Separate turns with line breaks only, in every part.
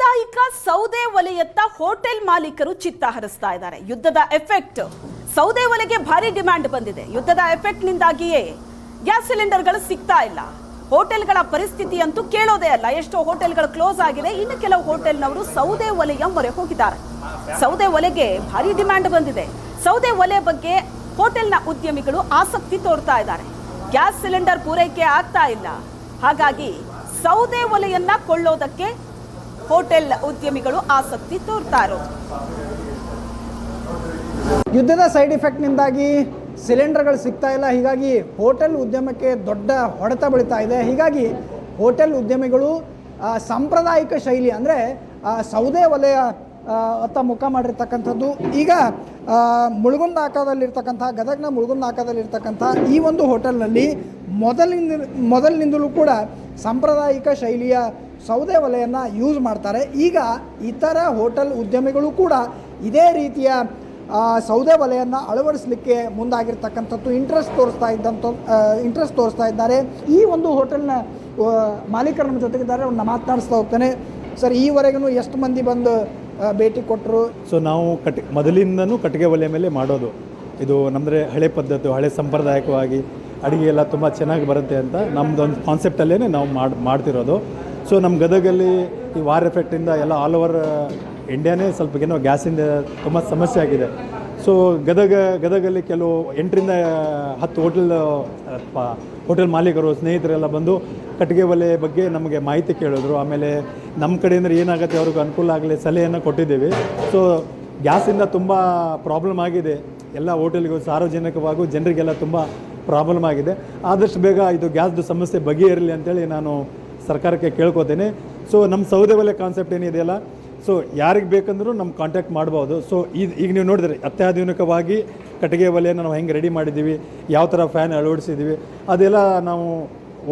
ಸಾಂಪ್ರದಾಯಿಕ ಸೌದೆ ಒಲೆಯತ್ತ ಹೋಟೆಲ್ ಮಾಲೀಕರು ಚಿತ್ತ ಹರಿಸ್ತಾ ಇದ್ದಾರೆ. ಯುದ್ಧದ ಎಫೆಕ್ಟ್, ಸೌದೆ ಒಲೆಗೆ ಭಾರಿ ಡಿಮ್ಯಾಂಡ್ ಬಂದಿದೆ. ಯುದ್ಧದ ಎಫೆಕ್ಟ್ ನಿಂದಾಗಿಯೇ ಗ್ಯಾಸ್ ಸಿಲಿಂಡರ್ಗಳು ಸಿಗ್ತಾ ಇಲ್ಲ. ಹೋಟೆಲ್ಗಳ ಪರಿಸ್ಥಿತಿ ಅಂತೂ ಕೇಳೋದೇ ಅಲ್ಲ. ಎಷ್ಟೋ ಹೋಟೆಲ್ಗಳು ಕ್ಲೋಸ್ ಆಗಿದೆ. ಇನ್ನು ಕೆಲವು ಹೋಟೆಲ್ನವರು ಸೌದೆ ಒಲೆಯ ಮೊರೆ ಹೋಗಿದ್ದಾರೆ. ಸೌದೆ ಒಲೆಗೆ ಭಾರಿ ಡಿಮ್ಯಾಂಡ್ ಬಂದಿದೆ. ಸೌದೆ ಒಲೆ ಬಗ್ಗೆ ಹೋಟೆಲ್ನ ಉದ್ಯಮಿಗಳು ಆಸಕ್ತಿ ತೋರ್ತಾ ಇದ್ದಾರೆ. ಗ್ಯಾಸ್ ಸಿಲಿಂಡರ್ ಪೂರೈಕೆ ಆಗ್ತಾ ಇಲ್ಲ. ಹಾಗಾಗಿ ಸೌದೆ ಒಲೆಯನ್ನ ಕೊಳ್ಳೋದಕ್ಕೆ ಹೋಟೆಲ್ ಉದ್ಯಮಿಗಳು ಆಸಕ್ತಿ ತೋರ್ತಾ ಇರೋದು.
ಯುದ್ಧದ ಸೈಡ್ ಎಫೆಕ್ಟ್ನಿಂದಾಗಿ ಸಿಲಿಂಡರ್ಗಳು ಸಿಗ್ತಾ ಇಲ್ಲ. ಹೀಗಾಗಿ ಹೋಟೆಲ್ ಉದ್ಯಮಕ್ಕೆ ದೊಡ್ಡ ಹೊಡೆತ ಬೀಳ್ತಾ ಇದೆ. ಹೀಗಾಗಿ ಹೋಟೆಲ್ ಉದ್ಯಮಿಗಳು ಸಾಂಪ್ರದಾಯಿಕ ಶೈಲಿ ಅಂದರೆ ಸೌದೆ ಒಲೆಯ ಅತ್ತ ಮುಖ ಮಾಡಿರ್ತಕ್ಕಂಥದ್ದು. ಈಗ ಮುಳುಗುಂದಾಕದಲ್ಲಿರ್ತಕ್ಕಂಥ ಗದಗ್ನ ಮುಳುಗುಂದಾಕದಲ್ಲಿರ್ತಕ್ಕಂಥ ಈ ಒಂದು ಹೋಟೆಲ್ನಲ್ಲಿ ಮೊದಲಿನಿಂದಲೂ ಕೂಡ ಸಾಂಪ್ರದಾಯಿಕ ಶೈಲಿಯ ಸೌದೆ ಒಲೆಯನ್ನು ಯೂಸ್ ಮಾಡ್ತಾರೆ. ಈಗ ಇತರ ಹೋಟೆಲ್ ಉದ್ಯಮಿಗಳು ಕೂಡ ಇದೇ ರೀತಿಯ ಸೌದೆ ಒಲೆಯನ್ನು ಅಳವಡಿಸಲಿಕ್ಕೆ ಮುಂದಾಗಿರ್ತಕ್ಕಂಥದ್ದು ಇಂಟ್ರೆಸ್ಟ್ ತೋರಿಸ್ತಾ ಇದ್ದಾರೆ. ಈ ಒಂದು ಹೋಟೆಲ್ನ ಮಾಲೀಕರ ನಮ್ಮ ಜೊತೆಗಿದ್ದಾರೆ. ಅವ್ರನ್ನ ಮಾತನಾಡಿಸ್ತಾ ಹೋಗ್ತಾನೆ. ಸರ್, ಈವರೆಗೂ ಎಷ್ಟು ಮಂದಿ ಬಂದು ಭೇಟಿ ಕೊಟ್ಟರು?
ಸೊ ನಾವು ಮೊದಲಿಂದನೂ ಕಟ್ಟಿಗೆ ಒಲೆ ಮೇಲೆ ಮಾಡೋದು. ಇದು ನಮ್ಮದ್ರೆ ಹಳೆ ಪದ್ಧತಿ, ಹಳೆ ಸಂಪ್ರದಾಯಕವಾಗಿ ಅಡುಗೆ ಎಲ್ಲ ತುಂಬ ಚೆನ್ನಾಗಿ ಬರುತ್ತೆ ಅಂತ ನಮ್ಮದೊಂದು ಕಾನ್ಸೆಪ್ಟಲ್ಲೇ ನಾವು ಮಾಡ್ತಿರೋದು. ಸೊ ನಮ್ಮ ಗದಗಲ್ಲಿ ಈ ವಾರ್ ಎಫೆಕ್ಟಿಂದ ಎಲ್ಲ ಆಲ್ ಓವರ್ ಇಂಡಿಯಾನೇ ಸ್ವಲ್ಪ ಏನೋ ಗ್ಯಾಸಿಂದ ತುಂಬ ಸಮಸ್ಯೆ ಆಗಿದೆ. ಸೊ ಗದಗಲ್ಲಿ ಕೆಲವು 8 ರಿಂದ 10 ಹೋಟೆಲ್ ಮಾಲೀಕರು, ಸ್ನೇಹಿತರೆಲ್ಲ ಬಂದು ಕಟ್ಟಿಗೆ ಒಲೆ ಬಗ್ಗೆ ನಮಗೆ ಮಾಹಿತಿ ಕೇಳಿದ್ರು. ಆಮೇಲೆ ನಮ್ಮ ಕಡೆಯಿಂದ ಏನಾಗುತ್ತೆ ಅವ್ರಿಗೆ ಅನುಕೂಲ ಆಗಲಿ ಸಲಹೆಯನ್ನು ಕೊಟ್ಟಿದ್ದೀವಿ. ಸೊ ಗ್ಯಾಸಿಂದ ತುಂಬ ಪ್ರಾಬ್ಲಮ್ ಆಗಿದೆ. ಎಲ್ಲ ಹೋಟೆಲ್ಗೂ ಸಾರ್ವಜನಿಕವಾಗೂ ಜನರಿಗೆಲ್ಲ ತುಂಬ ಪ್ರಾಬ್ಲಮ್ ಆಗಿದೆ. ಆದಷ್ಟು ಬೇಗ ಇದು ಗ್ಯಾಸ್ದು ಸಮಸ್ಯೆ ಬಗೆಹರಿಲಿ ಅಂತೇಳಿ ನಾನು ಸರ್ಕಾರಕ್ಕೆ ಕೇಳ್ಕೊತೇನೆ. ಸೊ ನಮ್ಮ ಸೌದೆ ಒಲೆ ಕಾನ್ಸೆಪ್ಟ್ ಏನಿದೆಯಲ್ಲ, ಸೊ ಯಾರಿಗೆ ಬೇಕಂದ್ರೂ ನಮ್ಮ ಕಾಂಟ್ಯಾಕ್ಟ್ ಮಾಡ್ಬೋದು. ಸೊ ಈಗ ನೀವು ನೋಡಿದ್ರೆ ಅತ್ಯಾಧುನಿಕವಾಗಿ ಕಟ್ಟಿಗೆ ಒಲೆಯನ್ನು ನಾವು ಹೆಂಗೆ ರೆಡಿ ಮಾಡಿದ್ದೀವಿ, ಯಾವ ಥರ ಫ್ಯಾನ್ ಅಳವಡಿಸಿದ್ದೀವಿ, ಅದೆಲ್ಲ ನಾವು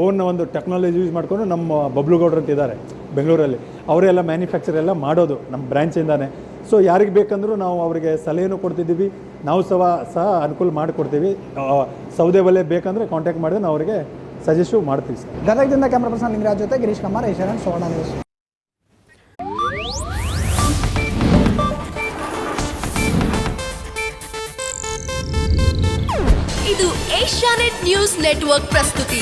ಒಂದು ಟೆಕ್ನಾಲಜಿ ಯೂಸ್ ಮಾಡಿಕೊಂಡು ನಮ್ಮ ಬಬ್ಲುಗೌಡ್ರು ಅಂತ ಇದ್ದಾರೆ ಬೆಂಗಳೂರಲ್ಲಿ, ಅವರೆಲ್ಲ ಮ್ಯಾನುಫ್ಯಾಕ್ಚರ್ ಎಲ್ಲ ಮಾಡೋದು ನಮ್ಮ ಬ್ರ್ಯಾಂಚಿಂದಾನೆ. ಸೊ ಯಾರಿಗೆ ಬೇಕಂದ್ರೂ ನಾವು ಅವರಿಗೆ ಸಲಹೆನೂ ಕೊಡ್ತಿದ್ದೀವಿ, ನಾವು ಸಹ ಅನುಕೂಲ ಮಾಡಿಕೊಡ್ತೀವಿ. ಸೌದೆ ಒಲೆ ಬೇಕಂದರೆ ಕಾಂಟ್ಯಾಕ್ಟ್ ಮಾಡಿದ್ರೆ ನಾವು ಅವರಿಗೆ ಸಜೆಸ್ಟು ಮಾಡ್ತೀವಿ ಸರ್.
ಗದಗದಿಂದ ಕ್ಯಾಮ್ರಾ ಪರ್ಸನ್ ಲಿಂಗರಾಜ್ ಜೊತೆ ಗಿರೀಶ್ ಕುಮಾರ್, ಏಷ್ಯಾನೆಟ್ ಸುವರ್ಣ ನ್ಯೂಸ್.
ಇದು ಏಷ್ಯಾನೆಟ್ ನ್ಯೂಸ್ ನೆಟ್ವರ್ಕ್ ಪ್ರಸ್ತುತಿ.